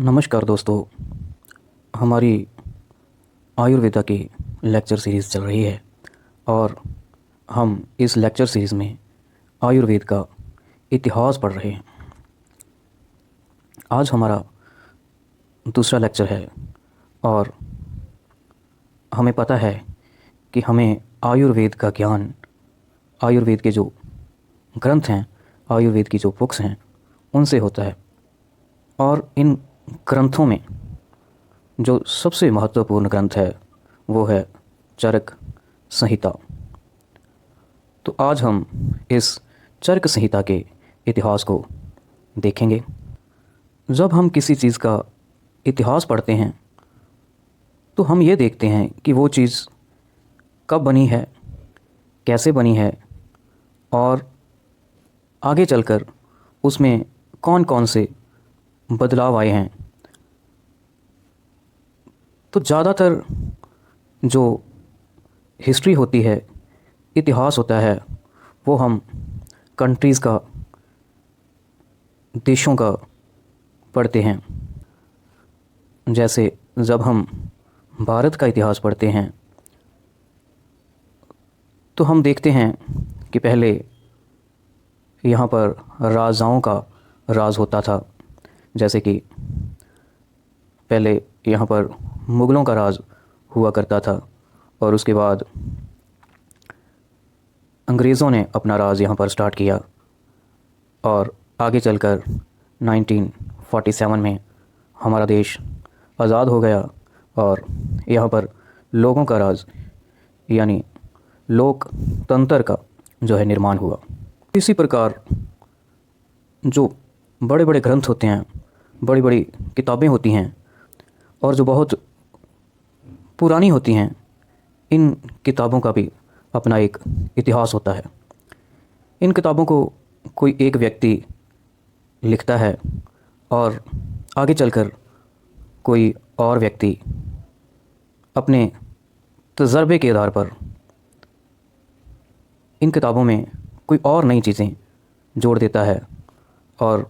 नमस्कार दोस्तों। हमारी आयुर्वेदा की लेक्चर सीरीज़ चल रही है और हम इस लेक्चर सीरीज़ में आयुर्वेद का इतिहास पढ़ रहे हैं। आज हमारा दूसरा लेक्चर है और हमें पता है कि हमें आयुर्वेद का ज्ञान, आयुर्वेद के जो ग्रंथ हैं, आयुर्वेद की जो बुक्स हैं, उनसे होता है। और इन ग्रंथों में जो सबसे महत्वपूर्ण ग्रंथ है वो है चरक संहिता। तो आज हम इस चरक संहिता के इतिहास को देखेंगे। जब हम किसी चीज़ का इतिहास पढ़ते हैं तो हम ये देखते हैं कि वो चीज़ कब बनी है, कैसे बनी है और आगे चलकर उसमें कौन कौन से बदलाव आए हैं। तो ज़्यादातर जो हिस्ट्री होती है, इतिहास होता है, वो हम कंट्रीज़ का, देशों का पढ़ते हैं। जैसे जब हम भारत का इतिहास पढ़ते हैं तो हम देखते हैं कि पहले यहाँ पर राजाओं का राज होता था। जैसे कि पहले यहाँ पर मुग़लों का राज हुआ करता था और उसके बाद अंग्रेज़ों ने अपना राज यहाँ पर स्टार्ट किया और आगे चलकर 1947 में हमारा देश आज़ाद हो गया और यहाँ पर लोगों का राज यानी लोकतंत्र का जो है निर्माण हुआ। इसी प्रकार जो बड़े बड़े ग्रंथ होते हैं, बड़ी बड़ी किताबें होती हैं और जो बहुत पुरानी होती हैं, इन किताबों का भी अपना एक इतिहास होता है। इन किताबों को कोई एक व्यक्ति लिखता है और आगे चलकर कोई और व्यक्ति अपने तजर्बे के आधार पर इन किताबों में कोई और नई चीज़ें जोड़ देता है और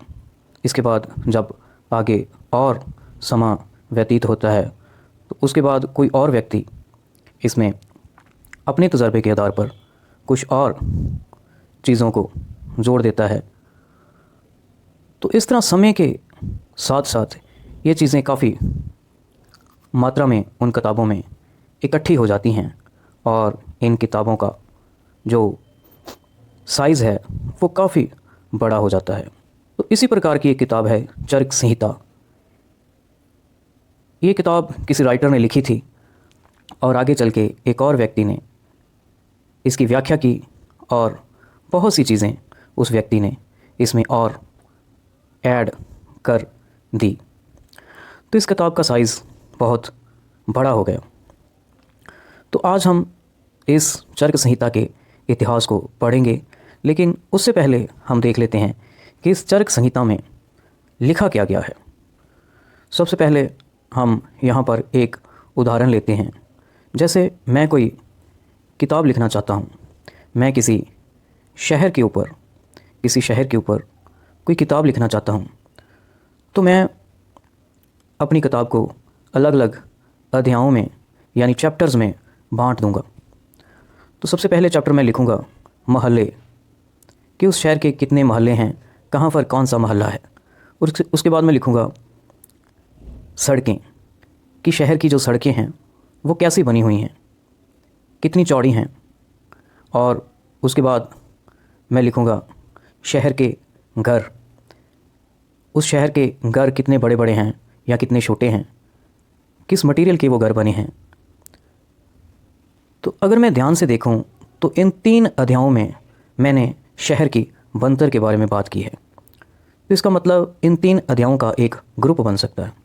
इसके बाद जब आगे और समय व्यतीत होता है तो उसके बाद कोई और व्यक्ति इसमें अपने तजर्बे के आधार पर कुछ और चीज़ों को जोड़ देता है। तो इस तरह समय के साथ साथ ये चीज़ें काफ़ी मात्रा में उन किताबों में इकट्ठी हो जाती हैं और इन किताबों का जो साइज़ है वो काफ़ी बड़ा हो जाता है। तो इसी प्रकार की एक किताब है चरक संहिता। ये किताब किसी राइटर ने लिखी थी और आगे चल के एक और व्यक्ति ने इसकी व्याख्या की और बहुत सी चीज़ें उस व्यक्ति ने इसमें और ऐड कर दी। तो इस किताब का साइज़ बहुत बड़ा हो गया। तो आज हम इस चरक संहिता के इतिहास को पढ़ेंगे, लेकिन उससे पहले हम देख लेते हैं कि इस चरक संहिता में लिखा क्या गया है। सबसे पहले हम यहाँ पर एक उदाहरण लेते हैं। जैसे मैं कोई किताब लिखना चाहता हूँ, मैं किसी शहर के ऊपर कोई किताब लिखना चाहता हूँ, तो मैं अपनी किताब को अलग अलग अध्यायों में यानी चैप्टर्स में बांट दूंगा। तो सबसे पहले चैप्टर में लिखूंगा महल्ले, कि उस शहर के कितने महल्ले हैं, कहाँ पर कौन सा महल्ला है। और उसके बाद मैं लिखूंगा सड़कें, कि शहर की जो सड़कें हैं वो कैसी बनी हुई हैं, कितनी चौड़ी हैं। और उसके बाद मैं लिखूंगा शहर के घर, उस शहर के घर कितने बड़े बड़े हैं या कितने छोटे हैं, किस मटेरियल के वो घर बने हैं। तो अगर मैं ध्यान से देखूं तो इन 3 अध्यायों में मैंने शहर की बनतर के बारे में बात की है। तो इसका मतलब इन 3 अध्यायों का एक ग्रुप बन सकता है।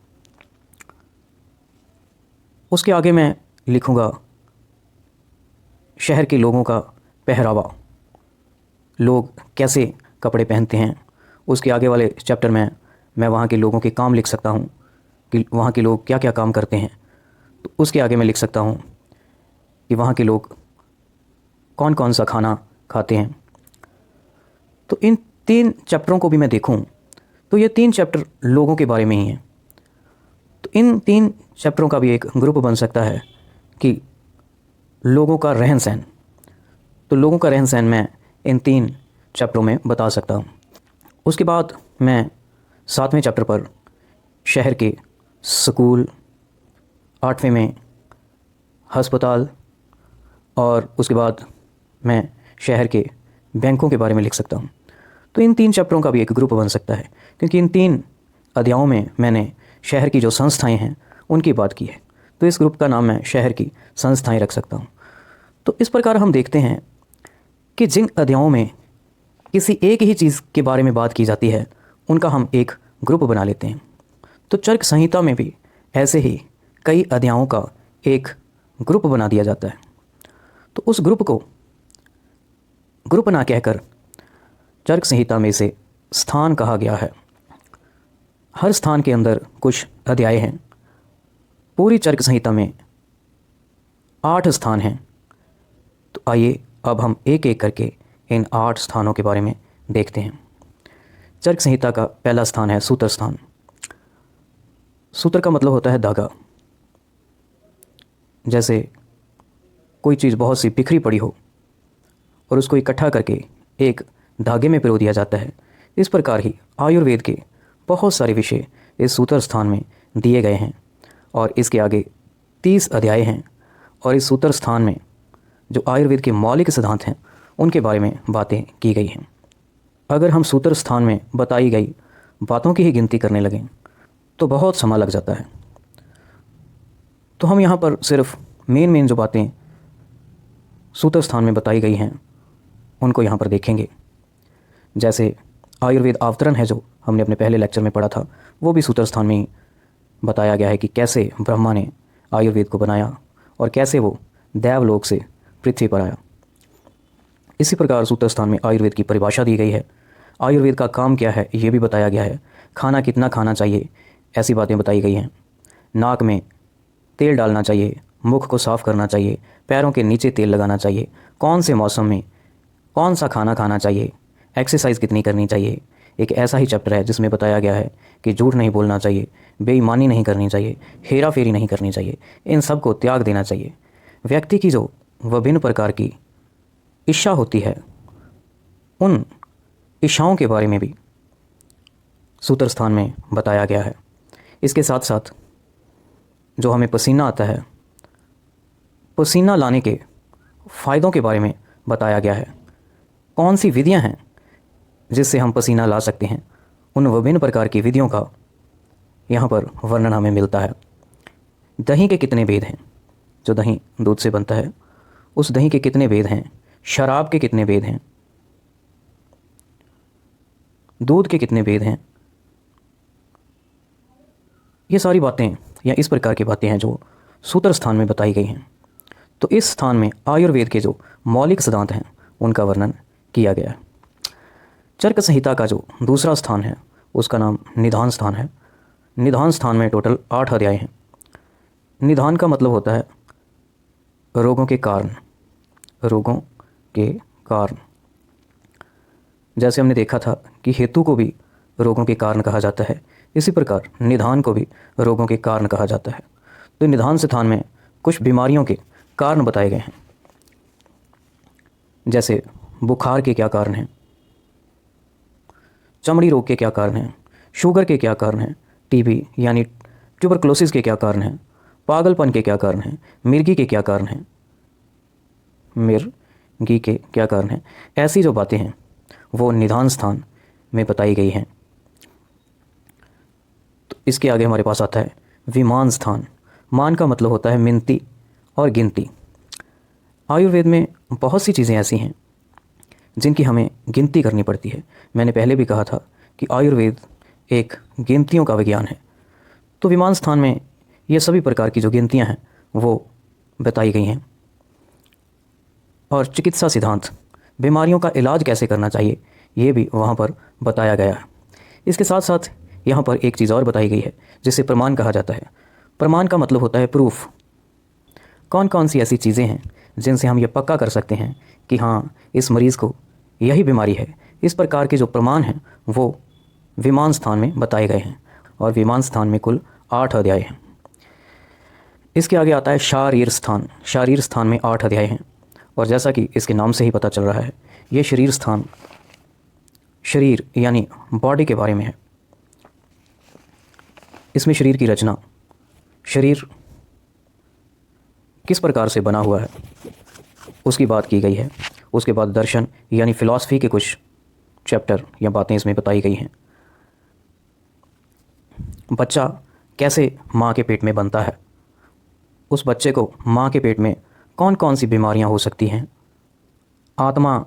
उसके आगे मैं लिखूंगा शहर के लोगों का पहरावा, लोग कैसे कपड़े पहनते हैं। उसके आगे वाले चैप्टर में मैं वहाँ के लोगों के काम लिख सकता हूँ कि वहाँ के लोग क्या क्या काम करते हैं। तो उसके आगे मैं लिख सकता हूँ कि वहाँ के लोग कौन कौन सा खाना खाते हैं। तो इन 3 चैप्टरों को भी मैं देखूं तो ये 3 चैप्टर लोगों के बारे में ही हैं। इन 3 चैप्टरों का भी एक ग्रुप बन सकता है कि लोगों का रहन सहन। तो लोगों का रहन सहन मैं इन 3 चैप्टरों में बता सकता हूँ। उसके बाद मैं 7वें चैप्टर पर शहर के स्कूल, 8वें में अस्पताल, और उसके बाद मैं शहर के बैंकों के बारे में लिख सकता हूँ। तो इन 3 चैप्टरों का भी एक ग्रुप बन सकता है, क्योंकि इन 3 अध्यायों में मैंने शहर की जो संस्थाएं हैं उनकी बात की है। तो इस ग्रुप का नाम मैं शहर की संस्थाएं रख सकता हूँ। तो इस प्रकार हम देखते हैं कि जिन अध्यायों में किसी एक ही चीज़ के बारे में बात की जाती है उनका हम एक ग्रुप बना लेते हैं। तो चरक संहिता में भी ऐसे ही कई अध्यायों का एक ग्रुप बना दिया जाता है। तो उस ग्रुप को ग्रुप ना कहकर चरक संहिता में से स्थान कहा गया है। हर स्थान के अंदर कुछ अध्याय हैं। पूरी चरक संहिता में 8 स्थान हैं। तो आइए अब हम एक एक करके इन 8 स्थानों के बारे में देखते हैं। चरक संहिता का पहला स्थान है सूत्र स्थान। सूत्र का मतलब होता है धागा। जैसे कोई चीज़ बहुत सी बिखरी पड़ी हो और उसको इकट्ठा करके एक धागे में पिरो दिया जाता है, इस प्रकार ही आयुर्वेद के बहुत सारे विषय इस सूत्र स्थान में दिए गए हैं। और इसके आगे 30 अध्याय हैं और इस सूत्र स्थान में जो आयुर्वेद के मौलिक सिद्धांत हैं उनके बारे में बातें की गई हैं। अगर हम सूत्र स्थान में बताई गई बातों की ही गिनती करने लगें तो बहुत समय लग जाता है। तो हम यहाँ पर सिर्फ मेन जो बातें सूत्र स्थान में बताई गई हैं उनको यहाँ पर देखेंगे। जैसे आयुर्वेद अवतरण है जो हमने अपने पहले लेक्चर में पढ़ा था, वो भी सूत्र स्थान में ही बताया गया है कि कैसे ब्रह्मा ने आयुर्वेद को बनाया और कैसे वो देवलोक से पृथ्वी पर आया। इसी प्रकार सूत्र स्थान में आयुर्वेद की परिभाषा दी गई है। आयुर्वेद का काम क्या है ये भी बताया गया है। खाना कितना खाना चाहिए ऐसी बातें बताई गई हैं। नाक में तेल डालना चाहिए, मुख को साफ़ करना चाहिए, पैरों के नीचे तेल लगाना चाहिए, कौन से मौसम में कौन सा खाना खाना चाहिए, एक्सरसाइज कितनी करनी चाहिए। एक ऐसा ही चैप्टर है जिसमें बताया गया है कि झूठ नहीं बोलना चाहिए, बेईमानी नहीं करनी चाहिए, हेरा फेरी नहीं करनी चाहिए, इन सब को त्याग देना चाहिए। व्यक्ति की जो विभिन्न प्रकार की इच्छा होती है उन इच्छाओं के बारे में भी सूत्र स्थान में बताया गया है। इसके साथ साथ जो हमें पसीना आता है, पसीना लाने के फ़ायदों के बारे में बताया गया है। कौन सी विधियां हैं जिससे हम पसीना ला सकते हैं, उन विभिन्न प्रकार की विधियों का यहाँ पर वर्णन हमें मिलता है। दही के कितने भेद हैं, जो दही दूध से बनता है उस दही के कितने भेद हैं, शराब के कितने भेद हैं, दूध के कितने भेद हैं, ये सारी बातें या इस प्रकार की बातें हैं जो सूत्र स्थान में बताई गई हैं। तो इस स्थान में आयुर्वेद के जो मौलिक सिद्धांत हैं उनका वर्णन किया गया है। चरक संहिता का जो दूसरा स्थान है उसका नाम निदान स्थान है। निदान स्थान में टोटल 8 अध्याय हैं। निदान का मतलब होता है रोगों के कारण। रोगों के कारण, जैसे हमने देखा था कि हेतु को भी रोगों के कारण कहा जाता है, इसी प्रकार निदान को भी रोगों के कारण कहा जाता है। तो निदान स्थान में कुछ बीमारियों के कारण बताए गए हैं। जैसे बुखार के क्या कारण हैं, चमड़ी रोग के क्या कारण हैं, शुगर के क्या कारण हैं, टीबी यानी ट्यूबरक्लोसिस के क्या कारण हैं, पागलपन के क्या कारण हैं, मिर्गी के क्या कारण हैं, मिर्गी के क्या कारण हैं। ऐसी जो बातें हैं वो निदान स्थान में बताई गई हैं। तो इसके आगे हमारे पास आता है विमान स्थान। मान का मतलब होता है मिनती और गिनती। आयुर्वेद में बहुत सी चीज़ें ऐसी हैं जिनकी हमें गिनती करनी पड़ती है। मैंने पहले भी कहा था कि आयुर्वेद एक गिनतियों का विज्ञान है। तो विमान स्थान में ये सभी प्रकार की जो गिनतियां हैं वो बताई गई हैं। और चिकित्सा सिद्धांत, बीमारियों का इलाज कैसे करना चाहिए, ये भी वहाँ पर बताया गया है। इसके साथ साथ यहाँ पर एक चीज़ और बताई गई है जिसे प्रमाण कहा जाता है। प्रमाण का मतलब होता है प्रूफ। कौन कौन सी ऐसी चीज़ें हैं जिनसे हम ये पक्का कर सकते हैं कि हाँ इस मरीज़ को यही बीमारी है। इस प्रकार के जो प्रमाण हैं वो विमान स्थान में बताए गए हैं। और विमान स्थान में कुल 8 अध्याय हैं। इसके आगे आता है शारीर स्थान। शारीर स्थान में 8 अध्याय हैं और जैसा कि इसके नाम से ही पता चल रहा है, ये शरीर स्थान शरीर यानी बॉडी के बारे में है। इसमें शरीर की रचना, शरीर किस प्रकार से बना हुआ है उसकी बात की गई है। उसके बाद दर्शन यानी फिलॉसफी के कुछ चैप्टर या बातें इसमें बताई गई हैं। बच्चा कैसे माँ के पेट में बनता है, उस बच्चे को माँ के पेट में कौन कौन सी बीमारियाँ हो सकती हैं, आत्मा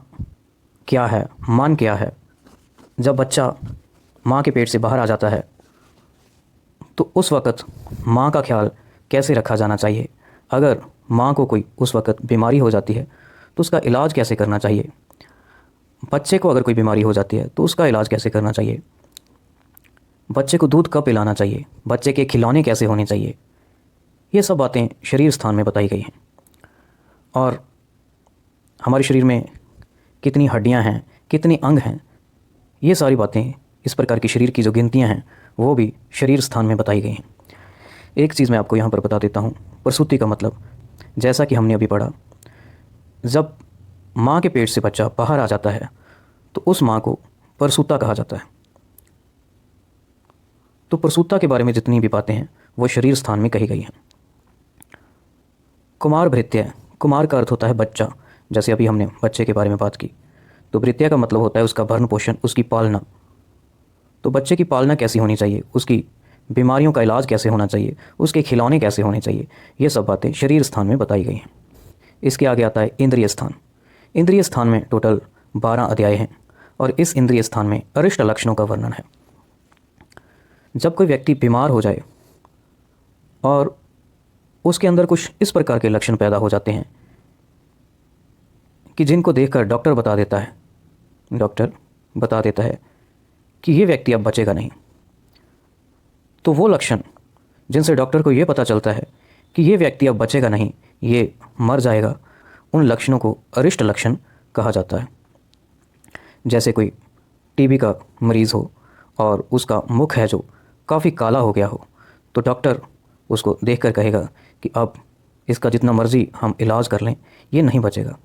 क्या है, मन क्या है। जब बच्चा माँ के पेट से बाहर आ जाता है तो उस वक़्त माँ का ख्याल कैसे रखा जाना चाहिए। अगर माँ को कोई उस वक़्त बीमारी हो जाती है तो उसका इलाज कैसे करना चाहिए। बच्चे को अगर कोई बीमारी हो जाती है तो उसका इलाज कैसे करना चाहिए। बच्चे को दूध कब पिलाना चाहिए, बच्चे के खिलौने कैसे होने चाहिए। ये सब बातें शरीर स्थान में बताई गई हैं। और हमारे शरीर में कितनी हड्डियां हैं, कितने अंग हैं, ये सारी बातें, इस प्रकार की शरीर की जो गिनतियां हैं वो भी शरीर स्थान में बताई गई हैं। एक चीज़ मैं आपको यहाँ पर बता देता हूँ, प्रसूति का मतलब, जैसा कि हमने अभी पढ़ा, जब माँ के पेट से बच्चा बाहर आ जाता है तो उस माँ को प्रसूता कहा जाता है। तो प्रसूता के बारे में जितनी भी बातें हैं वो शरीर स्थान में कही गई हैं। कुमार भृत्य, कुमार का अर्थ होता है बच्चा। जैसे अभी हमने बच्चे के बारे में बात की, तो भृत्य का मतलब होता है उसका भरण पोषण, उसकी पालना। तो बच्चे की पालना कैसी होनी चाहिए, उसकी बीमारियों का इलाज कैसे होना चाहिए, उसके खिलौने कैसे होने चाहिए, ये सब बातें शरीर स्थान में बताई गई हैं। इसके आगे आता है इंद्रिय स्थान। इंद्रिय स्थान में टोटल 12 अध्याय हैं और इस इंद्रिय स्थान में अरिष्ट लक्षणों का वर्णन है। जब कोई व्यक्ति बीमार हो जाए और उसके अंदर कुछ इस प्रकार के लक्षण पैदा हो जाते हैं कि जिनको देखकर डॉक्टर बता देता है कि ये व्यक्ति अब बचेगा नहीं, तो वो लक्षण जिनसे डॉक्टर को ये पता चलता है कि ये व्यक्ति अब बचेगा नहीं, ये मर जाएगा, उन लक्षणों को अरिष्ट लक्षण कहा जाता है। जैसे कोई टीबी का मरीज़ हो और उसका मुख है जो काफ़ी काला हो गया हो, तो डॉक्टर उसको देखकर कहेगा कि अब इसका जितना मर्ज़ी हम इलाज कर लें ये नहीं बचेगा।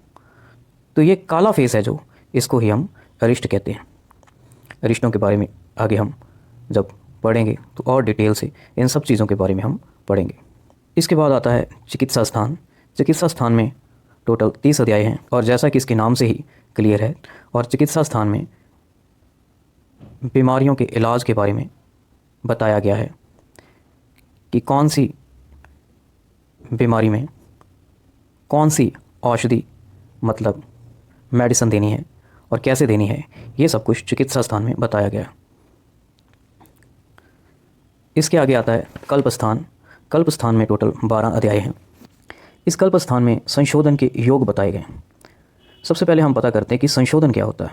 तो ये काला फेस है जो, इसको ही हम अरिष्ट कहते हैं। अरिष्टों के बारे में आगे हम जब पढ़ेंगे तो और डिटेल से इन सब चीज़ों के बारे में हम पढ़ेंगे। इसके बाद आता है चिकित्सा स्थान। चिकित्सा स्थान में टोटल 30 अध्याय हैं और जैसा कि इसके नाम से ही क्लियर है, और चिकित्सा स्थान में बीमारियों के इलाज के बारे में बताया गया है कि कौन सी बीमारी में कौन सी औषधि मतलब मेडिसिन देनी है और कैसे देनी है, ये सब कुछ चिकित्सा स्थान में बताया गया है। इसके आगे आता है कल्प स्थान। कल्प स्थान में टोटल 12 अध्याय हैं। इस कल्प स्थान में संशोधन के योग बताए गए हैं। सबसे पहले हम पता करते हैं कि संशोधन क्या होता है।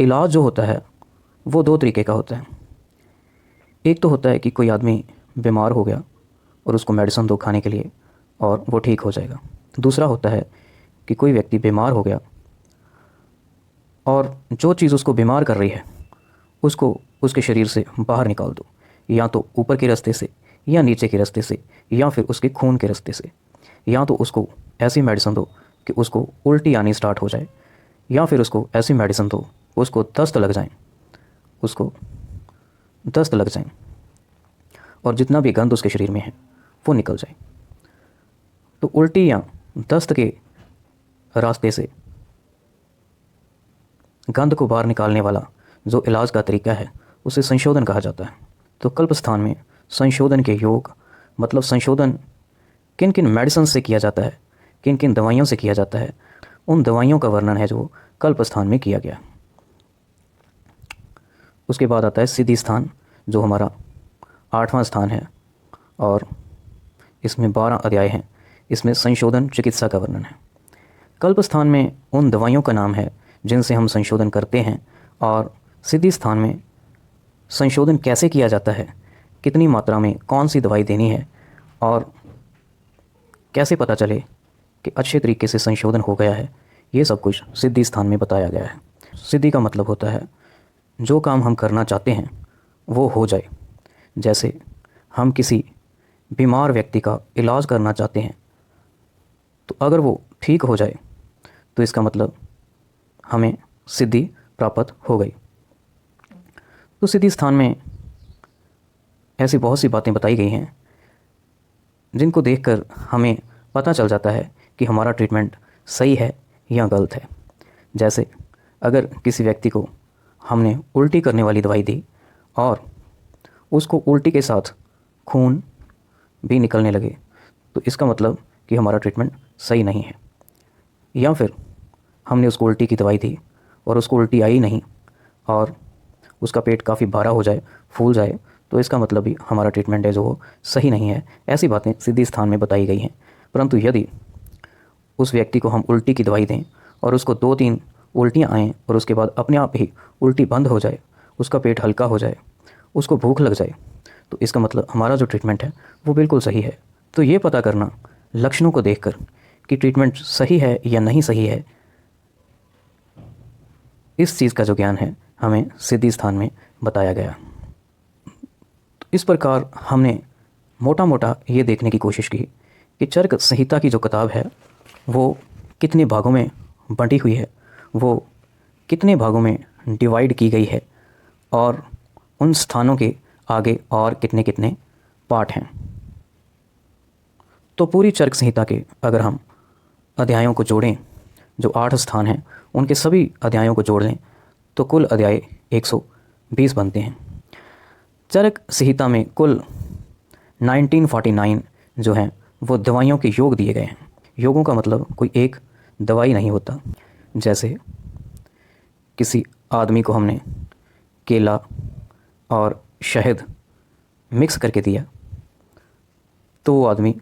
इलाज जो होता है वो 2 तरीके का होता है। एक तो होता है कि कोई आदमी बीमार हो गया और उसको मेडिसिन दो खाने के लिए और वो ठीक हो जाएगा। दूसरा होता है कि कोई व्यक्ति बीमार हो गया और जो चीज़ उसको बीमार कर रही है उसको उसके शरीर से बाहर निकाल दो, या तो ऊपर के रास्ते से या नीचे के रास्ते से या फिर उसके खून के रास्ते से, या तो उसको ऐसी मेडिसिन दो कि उसको उल्टी आनी स्टार्ट हो जाए, या फिर उसको ऐसी मेडिसिन दो उसको दस्त लग जाए और जितना भी गंद उसके शरीर में है वो निकल जाए। तो उल्टी या दस्त के रास्ते से गंध को बाहर निकालने वाला जो इलाज का तरीका है उसे संशोधन कहा जाता है। तो कल्प स्थान में संशोधन के योग मतलब संशोधन किन किन मेडिसिन से किया जाता है, किन किन दवाइयों से किया जाता है, उन दवाइयों का वर्णन है जो कल्प स्थान में किया गया। उसके बाद आता है सिद्धि स्थान, जो हमारा 8वां स्थान है और इसमें 12 अध्याय हैं। इसमें संशोधन चिकित्सा का वर्णन है। कल्प स्थान में उन दवाइयों का नाम है जिनसे हम संशोधन करते हैं, और सिद्धि स्थान में संशोधन कैसे किया जाता है, कितनी मात्रा में कौन सी दवाई देनी है और कैसे पता चले कि अच्छे तरीके से संशोधन हो गया है, ये सब कुछ सिद्धि स्थान में बताया गया है। सिद्धि का मतलब होता है जो काम हम करना चाहते हैं वो हो जाए। जैसे हम किसी बीमार व्यक्ति का इलाज करना चाहते हैं, तो अगर वो ठीक हो जाए तो इसका मतलब हमें सिद्धि प्राप्त हो गई। तो सिद्धि स्थान में ऐसी बहुत सी बातें बताई गई हैं जिनको देखकर हमें पता चल जाता है कि हमारा ट्रीटमेंट सही है या गलत है। जैसे अगर किसी व्यक्ति को हमने उल्टी करने वाली दवाई दी और उसको उल्टी के साथ खून भी निकलने लगे, तो इसका मतलब कि हमारा ट्रीटमेंट सही नहीं है। या फिर हमने उसको उल्टी की दवाई दी और उसको उल्टी आई नहीं और उसका पेट काफ़ी भारा हो जाए, फूल जाए, तो इसका मतलब भी हमारा ट्रीटमेंट है जो वो सही नहीं है। ऐसी बातें सिद्धि स्थान में बताई गई हैं। परंतु यदि उस व्यक्ति को हम उल्टी की दवाई दें और उसको 2-3 उल्टियाँ आएँ और उसके बाद अपने आप ही उल्टी बंद हो जाए, उसका पेट हल्का हो जाए, उसको भूख लग जाए, तो इसका मतलब हमारा जो ट्रीटमेंट है वो बिल्कुल सही है। तो ये पता करना लक्षणों को देखकर कि ट्रीटमेंट सही है या नहीं सही है, इस चीज़ का जो ज्ञान है हमें सिद्धि स्थान में बताया गया। तो इस प्रकार हमने मोटा मोटा ये देखने की कोशिश की कि चरक संहिता की जो किताब है वो कितने भागों में बंटी हुई है, वो कितने भागों में डिवाइड की गई है और उन स्थानों के आगे और कितने कितने पार्ट हैं। तो पूरी चरक संहिता के अगर हम अध्यायों को जोड़ें, जो 8 स्थान हैं उनके सभी अध्यायों को जोड़ लें, तो कुल अध्याय 120 बनते हैं। चरक संहिता में कुल 1949 जो हैं वो दवाइयों के योग दिए गए हैं। योगों का मतलब कोई एक दवाई नहीं होता। जैसे किसी आदमी को हमने केला और शहद मिक्स करके दिया तो वो आदमी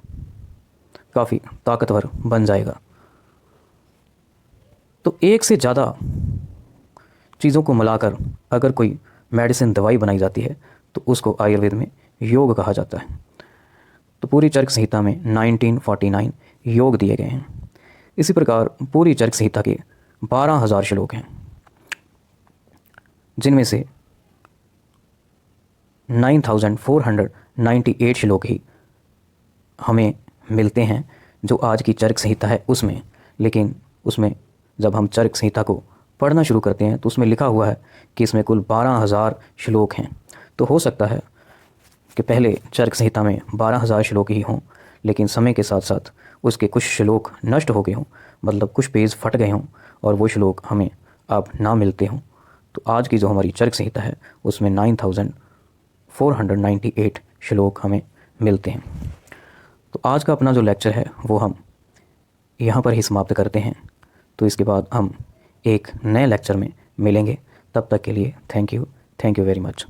काफ़ी ताकतवर बन जाएगा। तो एक से ज़्यादा चीज़ों को मिलाकर अगर कोई मेडिसिन दवाई बनाई जाती है तो उसको आयुर्वेद में योग कहा जाता है। तो पूरी चरक संहिता में 1949 योग दिए गए हैं। इसी प्रकार पूरी चरक संहिता के 12,000 श्लोक हैं, जिनमें से 9,498 श्लोक ही हमें मिलते हैं जो आज की चरक संहिता है उसमें। लेकिन उसमें जब हम चरक संहिता को पढ़ना शुरू करते हैं तो उसमें लिखा हुआ है कि इसमें कुल 12,000 श्लोक हैं। तो हो सकता है कि पहले चरक संहिता में 12,000 श्लोक ही हों, लेकिन समय के साथ साथ उसके कुछ श्लोक नष्ट हो गए हों, मतलब कुछ पेज फट गए हों और वो श्लोक हमें अब ना मिलते हों। तो आज की जो हमारी चरक संहिता है उसमें 9,498 श्लोक हमें मिलते हैं। तो आज का अपना जो लेक्चर है वो हम यहाँ पर ही समाप्त करते हैं। तो इसके बाद हम एक नए लेक्चर में मिलेंगे। तब तक के लिए थैंक यू वेरी मच।